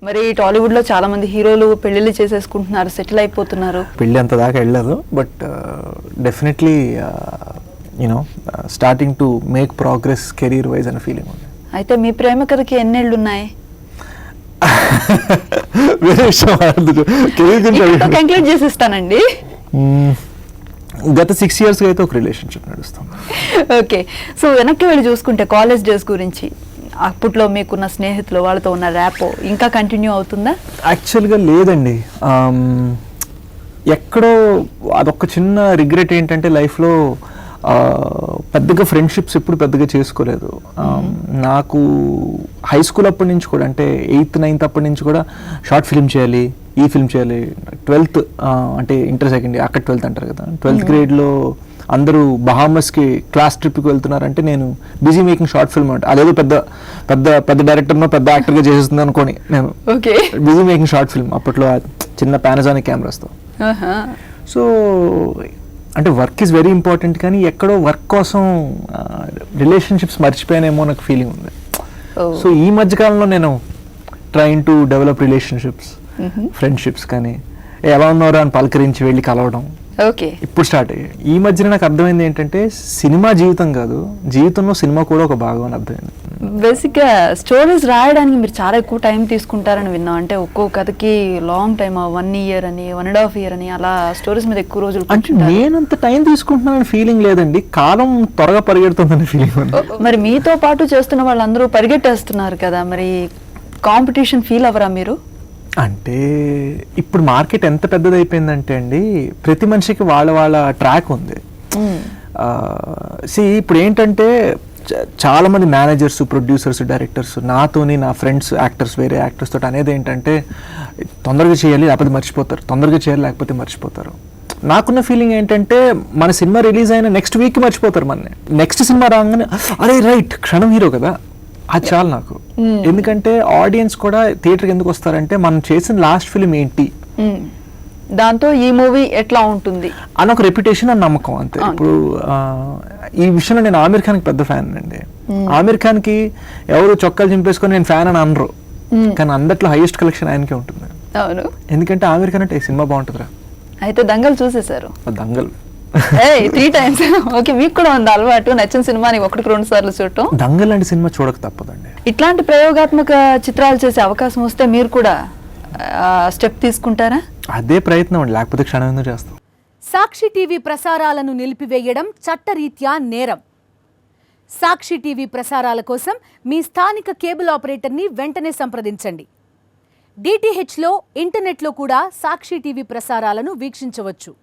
మరి టాలీవుడ్ లో చాలా మంది హీరోలు పెళ్లిళ్ళు చేసేసుకుంటున్నారు, సెటిల్ అయిపోతున్నారు. పెళ్ళి అంత దాకా వెళ్ళదు, but definitely you know starting to make progress career wise అనే ఫీలింగ్ ఉంది. అయితే మీ ప్రేమ కథకి ఎన్నేళ్ళు ఉన్నాయి? వేరే విషయం కంక్లూడ్ చేసిస్తానండి. గత 6 years అయితే ఒక రిలేషన్షిప్ నడుస్తుంది. ఓకే, సో వెనక్కి వెళ్ళి చూసుకుంటే కాలేజ్ డేస్ గురించి, అప్పట్లో మీకున్న స్నేహితులు, వాళ్ళతో ఉన్న ర్యాపో ఇంకా కంటిన్యూ అవుతుందా? యాక్చువల్గా లేదండి. ఎక్కడో అదొక చిన్న రిగ్రెట్ ఏంటంటే లైఫ్లో పెద్దగా ఫ్రెండ్షిప్స్ ఎప్పుడు పెద్దగా చేసుకోలేదు. నాకు హై స్కూల్ అప్పటి నుంచి కూడా, అంటే 8th 9th అప్పటి నుంచి కూడా షార్ట్ ఫిల్మ్ చేయాలి, ఈ ఫిల్మ్ చేయాలి. 12th అంటే ఇంటర్ సెకండ్ ఇయర్, అక్కడ 12th అంటారు కదా, 12th గ్రేడ్లో అందరూ బహామస్కి క్లాస్ ట్రిప్కి వెళ్తున్నారంటే నేను బిజీ మేకింగ్ షార్ట్ ఫిల్మ్ అంటే అదేదో పెద్ద పెద్ద పెద్ద డైరెక్టర్నో పెద్ద యాక్టర్గా చేసేస్తుంది అనుకోని నేను బిజీ మేకింగ్ షార్ట్ ఫిల్మ్ అప్పట్లో చిన్న పానాసోనిక్ కెమెరాస్తో. సో అంటే వర్క్ ఈజ్ వెరీ ఇంపార్టెంట్, కానీ ఎక్కడో వర్క్ కోసం రిలేషన్షిప్స్ మర్చిపోయానేమో నాకు ఫీలింగ్ ఉంది. సో ఈ మధ్యకాలంలో నేను train to develop relationships, friendships, కానీ ఎలా ఉన్నారో అని పలకరించి వెళ్ళి కలవడం ఇప్పుడు స్టార్ట్ అయ్యాయి. ఈ మధ్యన నాకు అర్థమైంది ఏంటంటే సినిమా జీవితం కాదు, జీవితంలో సినిమా కూడా ఒక భాగం అని అర్థమైంది. బేసిక్గా స్టోరీస్ రాయడానికి మీరు చాలా ఎక్కువ టైం తీసుకుంటారని విన్నాం. అంటే ఒక్కో కథకి లాంగ్ టైమ్, 1 year అని 1.5 year అని అలా స్టోరీస్ మీద ఎక్కువ రోజులు. అంటే నేనంత టైం తీసుకుంటున్నానని ఫీలింగ్ లేదండి, కాలం త్వరగా పరిగెడుతుందని ఫీలింగ్ ఉంది. మరి మీతో పాటు చేస్తున్న వాళ్ళందరూ పరిగెట్టేస్తున్నారు కదా, మరి కాంపిటీషన్ ఫీల్ అవ్వరా మీరు? అంటే ఇప్పుడు మార్కెట్ ఎంత పెద్దది అయిపోయిందంటే అండి, ప్రతి మనిషికి వాళ్ళ ట్రాక్ ఉంది. ఇప్పుడు ఏంటంటే చాలా మంది మేనేజర్స్, ప్రొడ్యూసర్స్, డైరెక్టర్స్ నాతోని, నా ఫ్రెండ్స్ యాక్టర్స్, వేరే యాక్టర్స్ తోటి అనేది ఏంటంటే తొందరగా చేయాలి లేకపోతే మర్చిపోతారు, తొందరగా చేయాలి లేకపోతే మర్చిపోతారు. నాకున్న ఫీలింగ్ ఏంటంటే మన సినిమా రిలీజ్ అయిన నెక్స్ట్ వీక్ మర్చిపోతారు, మన నెక్స్ట్ సినిమా రాగానే అరే రైట్ క్షణం హీరో కదా, అది చాలు నాకు. ఎందుకంటే ఆడియన్స్ కూడా థియేటర్కి ఎందుకు వస్తారంటే మనం చేసిన లాస్ట్ ఫిల్మ్ ఏంటి, దాంతో ఈ మూవీ ఎట్లా ఉంటుంది అని ఒక రెప్యుటేషన్ అని నమ్మకం అంతే. ఇప్పుడు ఈ విషయంలో నేను ఆమిర్ ఖాన్ కి పెద్ద ఫ్యాన్ అండి. ఆమిర్ ఖాన్ కి ఎవరు చొక్కాలు చింపేసుకొని నేను ఫ్యాన్ అని అనరు, కానీ అందట్లో హైయెస్ట్ కలెక్షన్ ఆయనకే ఉంటుంది. ఎందుకంటే ఆమిర్ ఖాన్ అంటే సినిమా బాగుంటుందిరా. అయితే దంగల్ చూసేశారు? దంగల్ 3 times. ఓకే, మీకు కూడా ఉంది అలవాటు నచ్చిన సినిమాని 1-2 సార్లు చూడటం. దంగల్ లాంటి సినిమా చూడక తప్పదండి. ఇట్లాంటి ప్రయోగాత్మక చిత్రాలు చేసే అవకాశం వస్తే మీరు కూడా స్టెప్ తీసుకుంటారా? అదే ప్రయత్నం అండి, లేకపోతే క్షణం ఎందుకు చేస్తాం. సాక్షి టీవీ ప్రసారాలను నిలిపివేయడం చట్టరీత్యా నేరం. సాక్షి టీవీ ప్రసారాల కోసం మీ స్థానిక కేబుల్ ఆపరేటర్ని వెంటనే సంప్రదించండి. DTHలో, ఇంటర్నెట్లో కూడా సాక్షి టీవీ ప్రసారాలను వీక్షించవచ్చు.